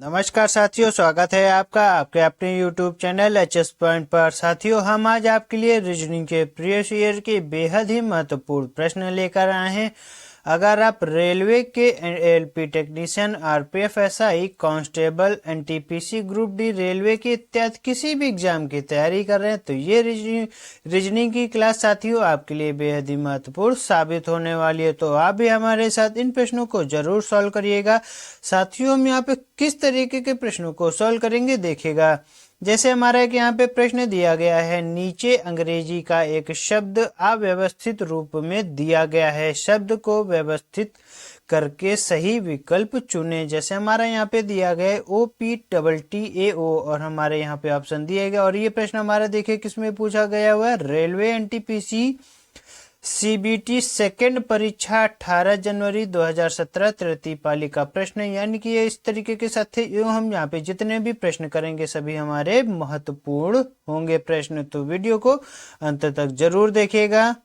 नमस्कार साथियों, स्वागत है आपका आपके अपने YouTube चैनल एचएस पॉइंट पर। साथियों, हम आज आपके लिए रीजनिंग के प्रीवियस ईयर के बेहद ही महत्वपूर्ण प्रश्न लेकर आए हैं। अगर आप रेलवे के LP technician, RPF SI, constable, NTPC, group D, railway के इत्यादि किसी भी एग्जाम की तैयारी कर रहे हैं तो ये रीजनिंग की क्लास साथियों आपके लिए बेहद ही महत्वपूर्ण साबित होने वाली है। तो आप भी हमारे साथ इन प्रश्नों को जरूर सॉल्व करिएगा। साथियों, हम यहाँ पे किस तरीके के प्रश्नों को सॉल्व करेंगे देखिएगा। जैसे हमारा एक यहाँ पे प्रश्न दिया गया है, नीचे अंग्रेजी का एक शब्द अव्यवस्थित रूप में दिया गया है, शब्द को व्यवस्थित करके सही विकल्प चुने। जैसे हमारा यहाँ पे दिया गया है OPTTAO और हमारे यहाँ पे ऑप्शन दिए गए। और ये प्रश्न हमारा देखिए किसमें पूछा गया हुआ है, रेलवे एनटीपीसी सीबीटी सेकेंड परीक्षा 18 जनवरी 2017 तृतीय पाली का प्रश्न। यानी कि ये इस तरीके के साथ हम यहाँ पे जितने भी प्रश्न करेंगे सभी हमारे महत्वपूर्ण होंगे प्रश्न। तो वीडियो को अंत तक जरूर देखिएगा।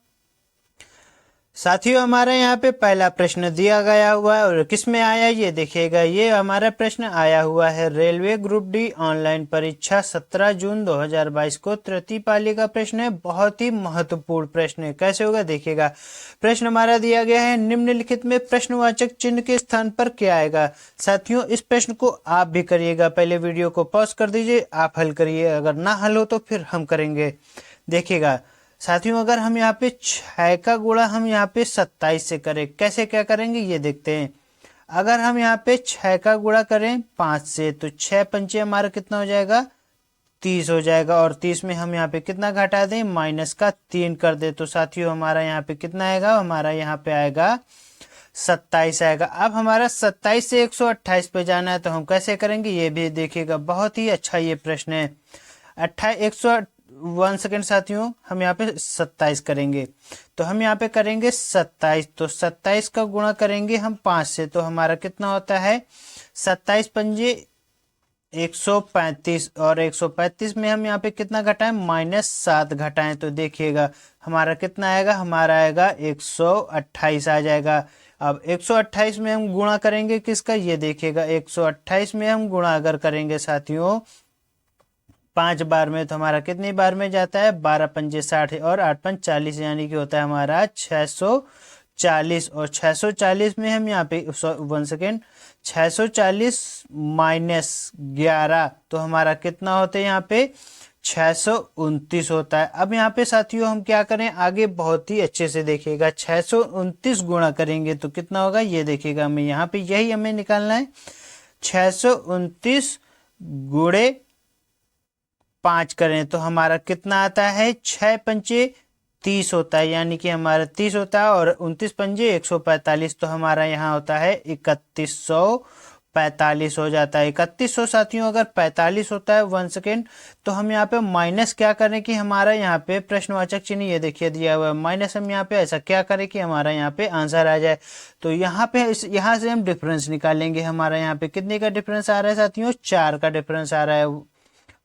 साथियों, हमारा यहाँ पे पहला प्रश्न दिया गया हुआ है और किसमें आया ये देखिएगा। ये हमारा प्रश्न आया हुआ है रेलवे ग्रुप डी ऑनलाइन परीक्षा 17 जून 2022 को तृतीय पाली का प्रश्न है। बहुत ही महत्वपूर्ण प्रश्न है। कैसे होगा देखिएगा। प्रश्न हमारा दिया गया है, निम्नलिखित में प्रश्नवाचक चिन्ह के स्थान पर क्या आएगा। साथियों, इस प्रश्न को आप भी करिएगा। पहले वीडियो को पॉज कर दीजिए, आप हल करिए। अगर ना हल हो तो फिर हम करेंगे। देखिएगा साथियों, अगर हम यहाँ पे 6 का गुणा हम यहाँ पे 27 से करें, कैसे क्या करेंगे ये देखते हैं। अगर हम यहाँ पे 6 का गुणा करें 5 से तो 6 पंचे हमारा कितना हो जाएगा, 30 हो जाएगा। और 30 में हम यहाँ पे कितना घटा दें, माइनस का 3 कर दे तो साथियों हमारा यहाँ पे कितना आएगा, हमारा यहाँ पे आएगा 27 आएगा। अब हमारा 27 से 128 पे जाना है तो हम कैसे करेंगे ये भी देखिएगा। बहुत ही अच्छा ये प्रश्न है। 1 सेकेंड साथियों, हम यहाँ पे 27 करेंगे तो हम यहाँ पे करेंगे 27। तो 27 का गुणा करेंगे हम 5 से तो हमारा कितना होता है, 27 पंजे 135। और 135 में हम यहाँ पे कितना घटाएं, -7 घटाएं तो देखिएगा हमारा कितना आएगा, हमारा आएगा 128 आ जाएगा। अब 128 में हम गुणा करेंगे किसका ये देखिएगा। 128 में हम गुणा अगर करेंगे साथियों 5 बार में तो हमारा कितनी बार में जाता है, 12 पंजे 60 और 8 पंज 40, यानी कि होता है हमारा 640। और 640 में हम यहाँ पे 1 सेकेंड 640 माइनस 11 तो हमारा कितना होता है यहाँ पे 629 होता है। अब यहाँ पे साथियों हम क्या करें, आगे बहुत ही अच्छे से देखिएगा। 629 गुणा करेंगे तो कितना होगा ये देखिएगा। हमें यहाँ पे यही हमें निकालना है, 629 गुणे 5 करें तो हमारा कितना आता है, 6 पंचे 30 होता है, यानी कि हमारा 30 होता है। और 29 पंजे 145 तो हमारा यहाँ होता है 3145 हो जाता है। 3100 साथियों अगर 45 होता है 1 सेकेंड तो हम यहाँ पे माइनस क्या करें कि हमारा यहाँ पे प्रश्नवाचक चिन्ह ये देखिए दिया हुआ है माइनस। हम यहाँ पे ऐसा क्या करें कि हमारा यहाँ पे आंसर आ जाए। तो यहाँ पे यहाँ से हम डिफरेंस निकालेंगे। हमारा यहाँ पे कितने का डिफरेंस आ रहा है साथियों, 4 का डिफरेंस आ रहा है।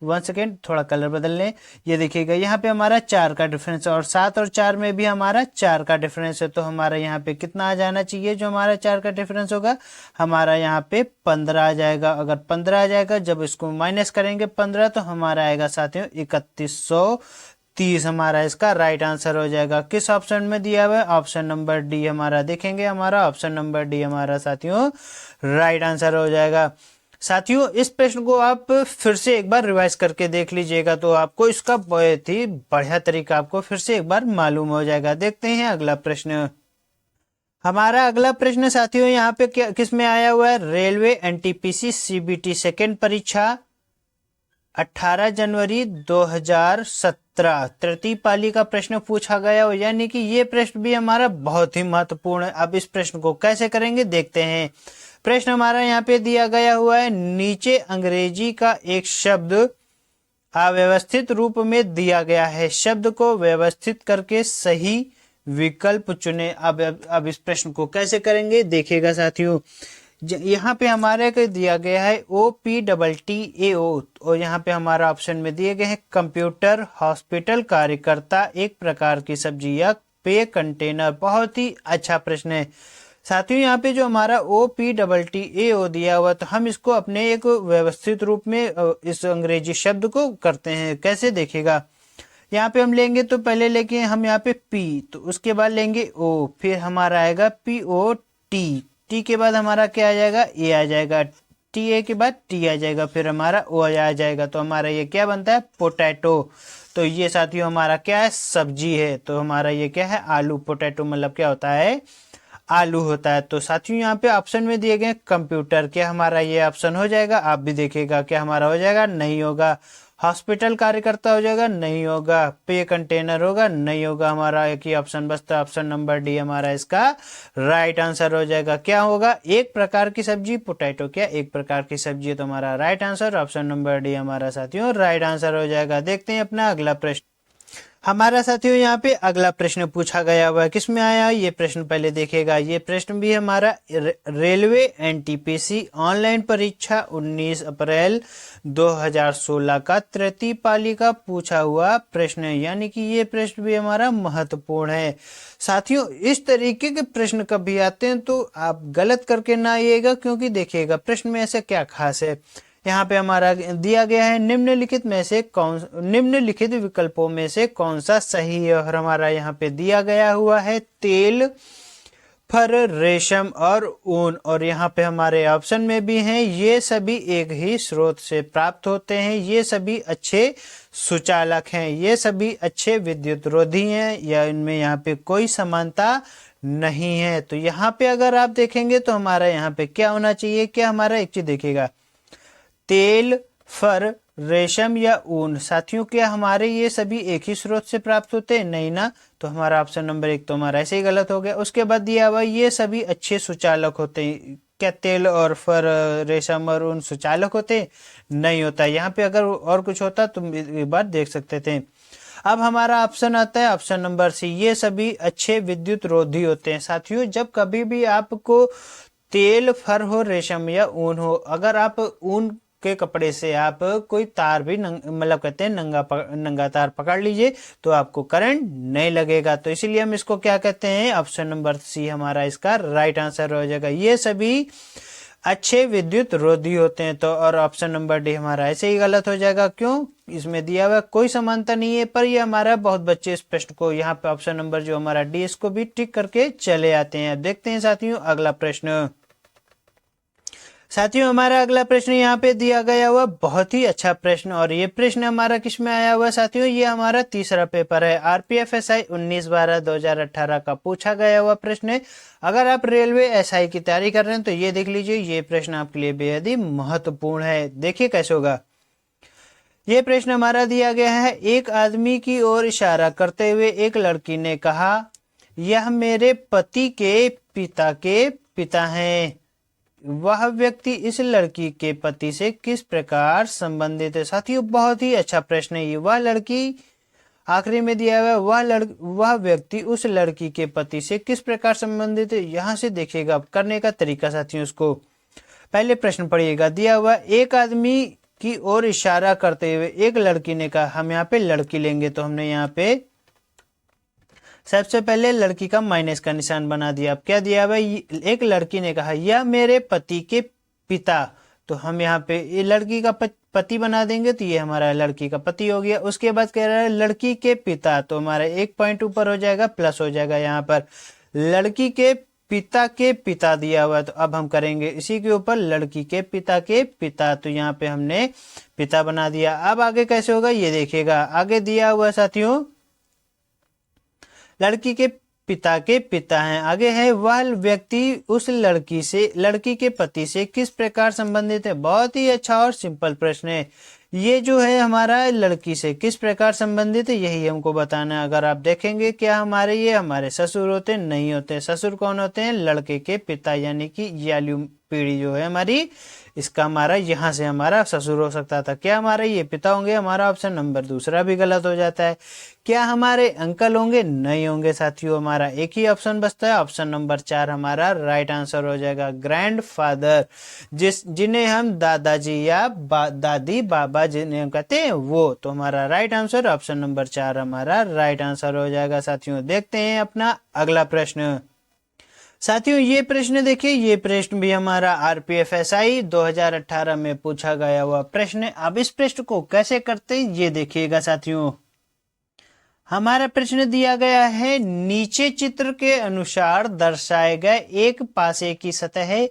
1 सेकेंड थोड़ा कलर बदल लें, ये देखिएगा यहाँ पे हमारा 4 का डिफरेंस और 7 और 4 में भी हमारा 4 का डिफरेंस है। तो हमारा यहाँ पे कितना आ जाना चाहिए, जो हमारा 4 का डिफरेंस होगा हमारा यहाँ पे 15 आ जाएगा। अगर 15 आ जाएगा, जब इसको माइनस करेंगे 15 तो हमारा आएगा साथियों 3130 हमारा इसका राइट आंसर हो जाएगा। किस ऑप्शन में दिया हुआ है, ऑप्शन नंबर डी हमारा देखेंगे। हमारा ऑप्शन नंबर डी हमारा साथियों राइट आंसर हो जाएगा। साथियों, इस प्रश्न को आप फिर से एक बार रिवाइज करके देख लीजिएगा तो आपको इसका बहुत ही बढ़िया तरीका आपको फिर से एक बार मालूम हो जाएगा। देखते हैं अगला प्रश्न। हमारा अगला प्रश्न साथियों यहाँ पे किस में आया हुआ है, रेलवे एनटीपीसी सीबीटी सेकेंड परीक्षा 18 जनवरी 2017 तृतीय पाली का प्रश्न पूछा गया हो। यानी कि ये प्रश्न भी हमारा बहुत ही महत्वपूर्ण है। अब इस प्रश्न को कैसे करेंगे देखते हैं। प्रश्न हमारा यहाँ पे दिया गया हुआ है, नीचे अंग्रेजी का एक शब्द अव्यवस्थित रूप में दिया गया है, शब्द को व्यवस्थित करके सही विकल्प चुने। अब इस प्रश्न को कैसे करेंगे देखिएगा साथियों। यहाँ पे हमारे को दिया गया है OPTTAO और यहाँ पे हमारा ऑप्शन में दिए गए हैं कंप्यूटर, हॉस्पिटल, कार्यकर्ता, एक प्रकार की सब्जी या पेय कंटेनर। बहुत ही अच्छा प्रश्न है। साथियों यहाँ पे जो हमारा OPTTAO दिया हुआ, तो हम इसको अपने एक व्यवस्थित रूप में इस अंग्रेजी शब्द को करते हैं। कैसे देखिएगा, यहाँ पे हम लेंगे तो पहले लेके हम यहाँ पे P, तो उसके बाद लेंगे O, फिर हमारा आएगा POT, T के बाद हमारा क्या आ जाएगा, A आ जाएगा, TA के बाद T आ जाएगा, फिर हमारा O आ जाएगा। तो हमारा ये क्या बनता है, पोटैटो। तो ये साथियों हमारा क्या है, सब्जी है। तो हमारा ये क्या है, आलू। पोटैटो मतलब क्या होता है, आलू होता है। तो साथियों यहाँ पे ऑप्शन में दिए गए कंप्यूटर, क्या हमारा ये ऑप्शन हो जाएगा, आप भी देखिएगा क्या हमारा हो जाएगा, नहीं होगा। हॉस्पिटल कार्यकर्ता हो जाएगा, नहीं होगा। पे कंटेनर होगा, नहीं होगा। हमारा एक ही ऑप्शन बचता है, ऑप्शन नंबर डी हमारा इसका राइट आंसर हो जाएगा। क्या होगा, एक प्रकार की सब्जी, पोटैटो क्या एक प्रकार की सब्जी है। तो हमारा right answer option number D हमारा साथियों राइट आंसर हो जाएगा। देखते हैं अपना अगला प्रश्न। हमारा साथियों यहाँ पे अगला प्रश्न पूछा गया हुआ है, किसमें आया ये प्रश्न पहले देखेगा। ये प्रश्न भी हमारा रेलवे NTPC ऑनलाइन परीक्षा 19 अप्रैल 2016 का तृतीय पाली का पूछा हुआ प्रश्न है, यानी कि ये प्रश्न भी हमारा महत्वपूर्ण है। साथियों इस तरीके के प्रश्न कभी आते हैं तो आप गलत करके ना आइएगा, क्योंकि देखिएगा प्रश्न में ऐसा क्या खास है। यहाँ पे हमारा दिया गया है निम्नलिखित विकल्पों में से कौन सा सही है, और हमारा यहाँ पे दिया गया हुआ है तेल, फर, रेशम और ऊन। और यहाँ पे हमारे ऑप्शन में भी हैं, ये सभी एक ही स्रोत से प्राप्त होते हैं, ये सभी अच्छे सुचालक हैं, ये सभी अच्छे विद्युत रोधी हैं, या इनमें यहाँ पे कोई समानता नहीं है। तो यहाँ पे अगर आप देखेंगे तो हमारा यहाँ पे क्या होना चाहिए, क्या हमारा एक चीज देखिएगा, तेल, फर, रेशम या ऊन। साथियों क्या हमारे ये सभी एक ही स्रोत से प्राप्त होते हैं, नहीं ना। तो हमारा ऑप्शन नंबर 1 तो हमारा ऐसे ही गलत हो गया। उसके बाद दिया हुआ ये सभी अच्छे सुचालक होते हैं, क्या तेल और फर, रेशम और ऊन सुचालक होते हैं, नहीं होता। यहाँ पे अगर और कुछ होता तो एक बार देख सकते थे। अब हमारा ऑप्शन आता है ऑप्शन नंबर C, ये सभी अच्छे विद्युत रोधी होते हैं। साथियों जब कभी भी आपको तेल, फर हो, रेशम या ऊन हो, अगर आप ऊन के कपड़े से आप कोई तार भी मतलब कहते हैं नंगा तार पकड़ लीजिए तो आपको करंट नहीं लगेगा। तो इसीलिए हम इसको क्या कहते हैं, ऑप्शन नंबर C हमारा इसका राइट आंसर हो जाएगा। ये सभी अच्छे विद्युत रोधी होते हैं। तो और ऑप्शन नंबर डी हमारा ऐसे ही गलत हो जाएगा, क्यों, इसमें दिया हुआ कोई समानता नहीं है। पर ये हमारा बहुत बच्चे इस प्रश्न को यहाँ पे ऑप्शन नंबर जो हमारा डी, इसको भी टिक करके चले आते हैं। देखते हैं साथियों अगला प्रश्न। साथियों हमारा अगला प्रश्न यहाँ पे दिया गया हुआ बहुत ही अच्छा प्रश्न, और ये प्रश्न हमारा किस में आया हुआ साथियों, ये हमारा तीसरा पेपर है। RPF SI 19/12/2018 का पूछा गया हुआ प्रश्न है। अगर आप रेलवे SI की तैयारी कर रहे हैं तो ये देख लीजिए, ये प्रश्न आपके लिए बेहद ही महत्वपूर्ण है। देखिए कैसे होगा। ये प्रश्न हमारा दिया गया है, एक आदमी की ओर इशारा करते हुए एक लड़की ने कहा, यह मेरे पति के पिता हैं। वह व्यक्ति इस लड़की के पति से किस प्रकार संबंधित है। साथियों बहुत ही अच्छा प्रश्न है ये। वह लड़की आखिरी में दिया हुआ है, वह व्यक्ति उस लड़की के पति से किस प्रकार संबंधित है। यहाँ से देखिएगा करने का तरीका साथियों, उसको पहले प्रश्न पढ़िएगा। दिया हुआ एक आदमी की ओर इशारा करते हुए एक लड़की ने कहा, हम यहाँ पे लड़की लेंगे तो हमने यहाँ पे सबसे पहले लड़की का माइनस का निशान बना दिया। अब क्या दिया हुआ, एक लड़की ने कहा यह मेरे पति के पिता, तो हम यहाँ पे ये लड़की का पति बना देंगे, तो ये हमारा लड़की का पति हो गया। उसके बाद कह रहा है लड़की के पिता, तो हमारा एक पॉइंट ऊपर हो जाएगा, प्लस हो जाएगा। यहाँ पर लड़की के पिता दिया हुआ है, तो अब हम करेंगे इसी के ऊपर लड़की के पिता, तो यहाँ पे हमने पिता बना दिया। अब आगे कैसे होगा ये देखिएगा। आगे दिया हुआ साथियों लड़की के पिता हैं। आगे है वह व्यक्ति उस लड़की के पति से किस प्रकार संबंधित है। बहुत ही अच्छा और सिंपल प्रश्न है। ये जो है हमारा लड़की से किस प्रकार संबंधित है, यही हमको बताना है। अगर आप देखेंगे क्या हमारे ये हमारे ससुर होते नहीं होते। ससुर कौन होते हैं, लड़के के पिता, यानी कि ये वाली पीढ़ी जो है हमारी, इसका हमारा यहाँ से हमारा ससुर हो सकता था। क्या हमारे ये पिता होंगे, हमारा ऑप्शन नंबर दूसरा भी गलत हो जाता है। क्या हमारे अंकल होंगे, नहीं होंगे साथियों। हमारा एक ही ऑप्शन बचता है, ऑप्शन नंबर 4 हमारा राइट आंसर हो जाएगा। ग्रैंड फादर, जिन्हें हम दादाजी या दादी बाबा जिन्हें हम कहते हैं वो, तो हमारा राइट आंसर ऑप्शन नंबर 4 हमारा राइट आंसर हो जाएगा साथियों। देखते हैं अपना अगला प्रश्न। साथियों ये प्रश्न देखिए, ये प्रश्न भी हमारा आरपीएफएसआई 2018 में पूछा गया हुआ प्रश्न है। अब इस प्रश्न को कैसे करते हैं ये देखिएगा साथियों। हमारा प्रश्न दिया गया है, नीचे चित्र के अनुसार दर्शाए गए एक पासे की सतह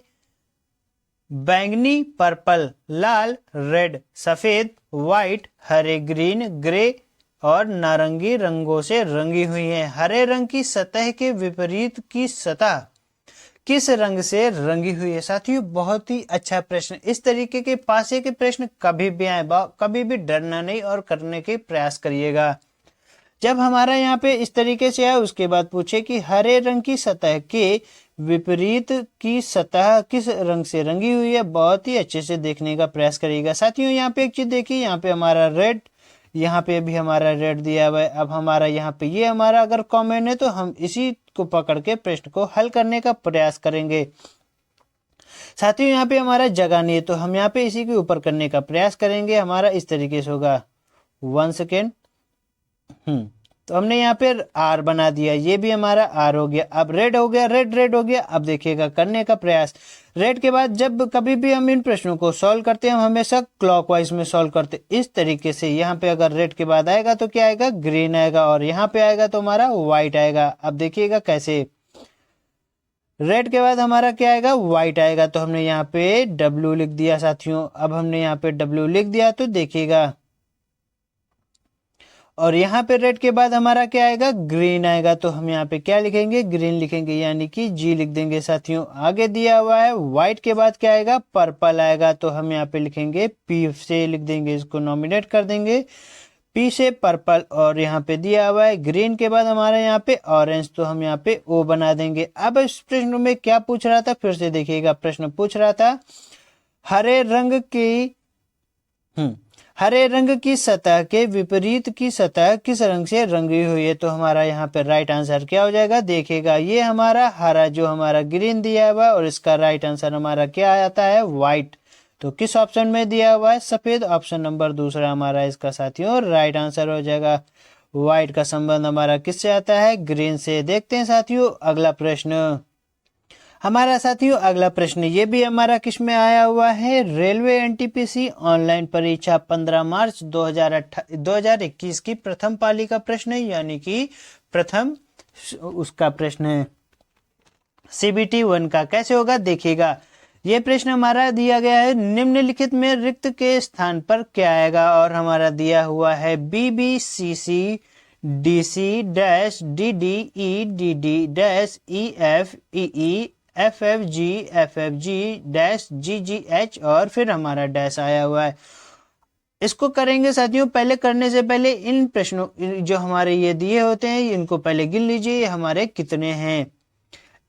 बैंगनी, पर्पल, लाल, रेड, सफेद, व्हाइट, हरे, ग्रीन, ग्रे और नारंगी रंगों से रंगी हुई है। हरे रंग की सतह के विपरीत की सतह किस रंग से रंगी हुई है। साथियों बहुत ही अच्छा प्रश्न। इस तरीके के पासे के प्रश्न कभी भी आए, कभी भी डरना नहीं और करने के प्रयास करिएगा। जब हमारा यहाँ पे इस तरीके से आया, उसके बाद पूछे कि हरे रंग की सतह के विपरीत की सतह किस रंग से रंगी हुई है, बहुत ही अच्छे से देखने का प्रयास करिएगा। साथियों यहाँ पे एक चीज देखिए, यहाँ पे हमारा रेड, यहाँ पे भी हमारा रेड दिया हुआ है। अब हमारा यहाँ पे ये हमारा अगर कॉमन है तो हम इसी को पकड़ के प्रश्न को हल करने का प्रयास करेंगे। साथियों यहाँ पे हमारा जगह नहीं है तो हम यहाँ पे इसी के ऊपर करने का प्रयास करेंगे। हमारा इस तरीके से होगा, 1 सेकेंड। तो हमने यहाँ पे आर बना दिया, ये भी हमारा आर हो गया। अब रेड हो गया, रेड हो गया। अब देखिएगा करने का प्रयास। रेड के बाद जब कभी भी हम इन प्रश्नों को सॉल्व करते हैं, हम हमेशा क्लॉकवाइज में सॉल्व करते हैं। इस तरीके से यहाँ पे अगर रेड के बाद आएगा तो क्या आएगा, ग्रीन आएगा, और यहाँ पे आएगा तो हमारा व्हाइट आएगा। अब देखिएगा कैसे, रेड के बाद हमारा क्या आएगा, व्हाइट आएगा। तो हमने यहाँ पे डब्ल्यू लिख दिया साथियों। अब हमने यहाँ पे डब्ल्यू लिख दिया तो देखिएगा, और यहाँ पे रेड के बाद हमारा क्या आएगा, ग्रीन आएगा। तो हम यहाँ पे क्या लिखेंगे, ग्रीन लिखेंगे, यानी कि जी लिख देंगे साथियों। आगे दिया हुआ है व्हाइट के बाद क्या आएगा, पर्पल आएगा। तो हम यहाँ पे लिखेंगे पी से लिख देंगे, इसको नॉमिनेट कर देंगे पी से पर्पल। और यहाँ पे दिया हुआ है ग्रीन के बाद हमारा यहाँ पे ऑरेंज, तो हम यहाँ पे ओ बना देंगे। अब इस प्रश्न में क्या पूछ रहा था, फिर से देखिएगा। प्रश्न पूछ रहा था, हरे रंग की सतह के विपरीत की सतह किस रंग से रंगी हुई है। तो हमारा यहाँ पे राइट आंसर क्या हो जाएगा, देखिएगा ये हमारा हरा जो हमारा ग्रीन दिया हुआ है, और इसका राइट आंसर हमारा क्या आता है, व्हाइट। तो किस ऑप्शन में दिया हुआ है, सफेद। ऑप्शन नंबर दूसरा हमारा इसका साथियों राइट आंसर हो जाएगा। व्हाइट का संबंध हमारा किससे आता है, ग्रीन से। देखते हैं साथियों अगला प्रश्न। हमारा साथियों अगला प्रश्न ये भी हमारा किस में आया हुआ है, रेलवे एनटीपीसी ऑनलाइन परीक्षा 15 मार्च 2021 की प्रथम पाली का प्रश्न है, यानी कि प्रथम उसका प्रश्न है। सीबीटी 1 का कैसे होगा देखिएगा। ये प्रश्न हमारा दिया गया है, निम्नलिखित में रिक्त के स्थान पर क्या आएगा, और हमारा दिया हुआ है बीबीसीसी डीसी डैश डीडी ई डीडी डैश ईएफ ई एफएफजी डैश जीजीएच, और फिर हमारा डैश आया हुआ है। इसको करेंगे साथियों, पहले करने से पहले इन प्रश्नों जो हमारे ये दिए होते हैं इनको पहले गिन लीजिए, हमारे कितने हैं।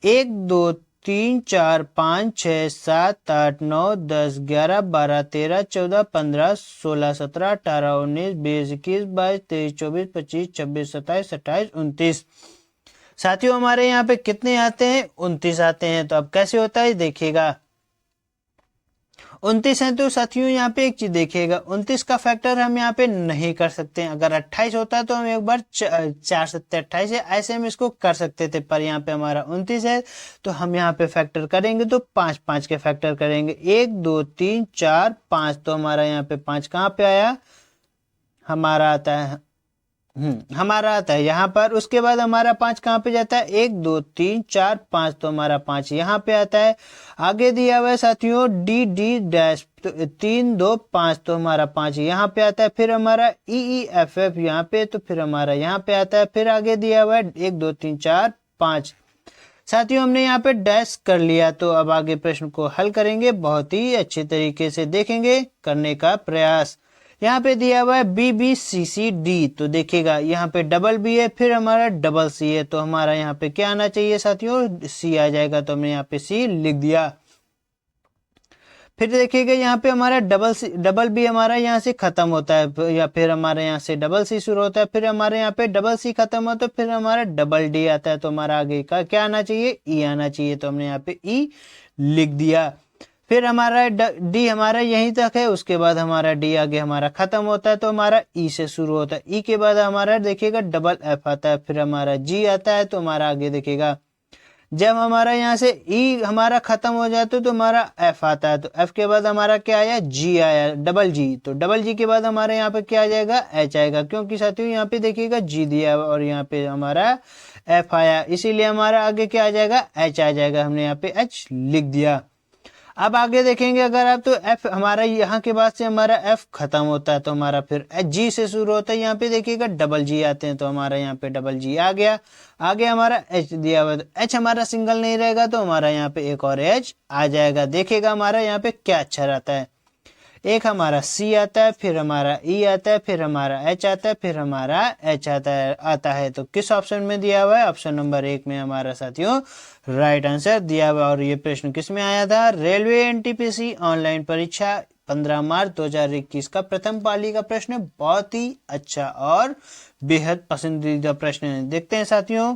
1 2 3 4 5 6 7 8 9 10 11 12 13 14 15 16 17 18 19 20 21 22 23 24 25 26 27 28 29। साथियों हमारे यहाँ पे कितने आते हैं, 29 आते हैं। तो अब कैसे होता है देखिएगा, 29 है तो साथियों यहाँ पे एक चीज देखिएगा, 29 का फैक्टर हम यहाँ पे नहीं कर सकते हैं। अगर 28 होता तो हम एक बार 4 7 28 है ऐसे हम इसको कर सकते थे, पर यहाँ पे हमारा 29 है तो हम यहाँ पे फैक्टर करेंगे तो 5 5 के फैक्टर करेंगे। 1 2 3 4 5, तो हमारा यहाँ पे 5 कहाँ पे आया, हमारा आता है हमारा आता है यहाँ पर। उसके बाद हमारा 5 कहाँ पे जाता है, 1 2 3 4 5, तो हमारा 5 यहाँ पे आता है। आगे दिया हुआ है साथियों डी डी डैश 3 2 5, तो हमारा 5 यहाँ पे आता है। फिर हमारा ई एफ एफ यहाँ पे, तो फिर हमारा यहाँ पे आता है। फिर आगे दिया हुआ है 1 2 3 4 5। साथियों हमने यहाँ पे डैश कर लिया, तो अब आगे प्रश्न को हल करेंगे, बहुत ही अच्छे तरीके से देखेंगे, करने का प्रयास। यहाँ पे दिया हुआ है B B C C D, तो देखिएगा यहाँ पे डबल बी है, फिर हमारा डबल सी है, तो हमारा यहाँ पे क्या आना चाहिए साथियों, सी आ जाएगा। तो हमने यहाँ पे सी लिख दिया। फिर देखिएगा यहाँ पे हमारा डबल बी हमारा यहाँ से खत्म होता है, या फिर हमारे यहाँ से डबल सी शुरू होता है, फिर हमारे यहाँ पे डबल सी खत्म होता है, फिर हमारा डबल डी आता है। तो हमारा आगे का क्या आना चाहिए, ई आना चाहिए। तो हमने यहाँ पे ई लिख दिया। फिर हमारा डी हमारा यहीं तक है, उसके बाद हमारा डी आगे हमारा खत्म होता है, तो हमारा ई से शुरू होता है। ई के बाद हमारा देखिएगा डबल एफ आता है, फिर हमारा जी आता है, तो हमारा आगे देखिएगा जब हमारा यहाँ से ई हमारा खत्म हो जाता है तो हमारा एफ आता है, तो एफ के बाद हमारा क्या आया, जी आया, डबल जी। तो डबल जी के बाद हमारे यहाँ पे क्या आ जाएगा, एच आएगा, क्योंकि साथियों यहाँ पे देखिएगा जी दिया हुआ और यहाँ पे हमारा एफ आया, इसीलिए हमारा आगे क्या आ जाएगा, एच आ जाएगा। हमने यहाँ पे एच लिख दिया। अब आगे देखेंगे अगर आप, तो एफ हमारा यहाँ के बाद से हमारा एफ खत्म होता है, तो हमारा फिर एच जी से शुरू होता है। यहाँ पे देखिएगा डबल जी आते हैं, तो हमारा यहाँ पे डबल जी आ गया। आगे हमारा एच दिया हुआ, तो एच हमारा सिंगल नहीं रहेगा, तो हमारा यहाँ पे एक और एच आ जाएगा। देखिएगा हमारा यहाँ पे क्या अच्छा रहता है, एक हमारा सी आता है, फिर हमारा ई आता है, फिर हमारा एच आता है, फिर हमारा एच आता है। तो किस ऑप्शन में दिया हुआ है, ऑप्शन नंबर 1 में हमारा साथियों राइट आंसर दिया हुआ। और ये प्रश्न किस में आया था, रेलवे एनटीपीसी ऑनलाइन परीक्षा 15 मार्च 2021 का प्रथम पाली का प्रश्न। बहुत ही अच्छा और बेहद पसंदीदा प्रश्न है। देखते हैं साथियों।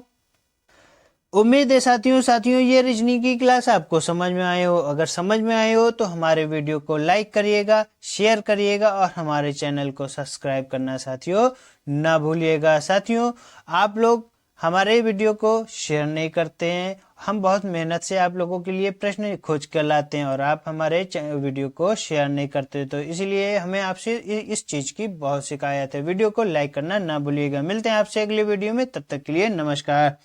उम्मीद है साथियों ये रीजनिंग की क्लास आपको समझ में आए हो। अगर समझ में आए हो तो हमारे वीडियो को लाइक करिएगा, शेयर करिएगा और हमारे चैनल को सब्सक्राइब करना साथियों ना भूलिएगा। साथियों आप लोग हमारे वीडियो को शेयर नहीं करते हैं, हम बहुत मेहनत से आप लोगों के लिए प्रश्न खोज कर लाते हैं और आप हमारे वीडियो को शेयर नहीं करते, तो इसलिए हमें आपसे इस चीज़ की बहुत शिकायत है। वीडियो को लाइक करना ना भूलिएगा। मिलते हैं आपसे अगले वीडियो में, तब तक के लिए नमस्कार।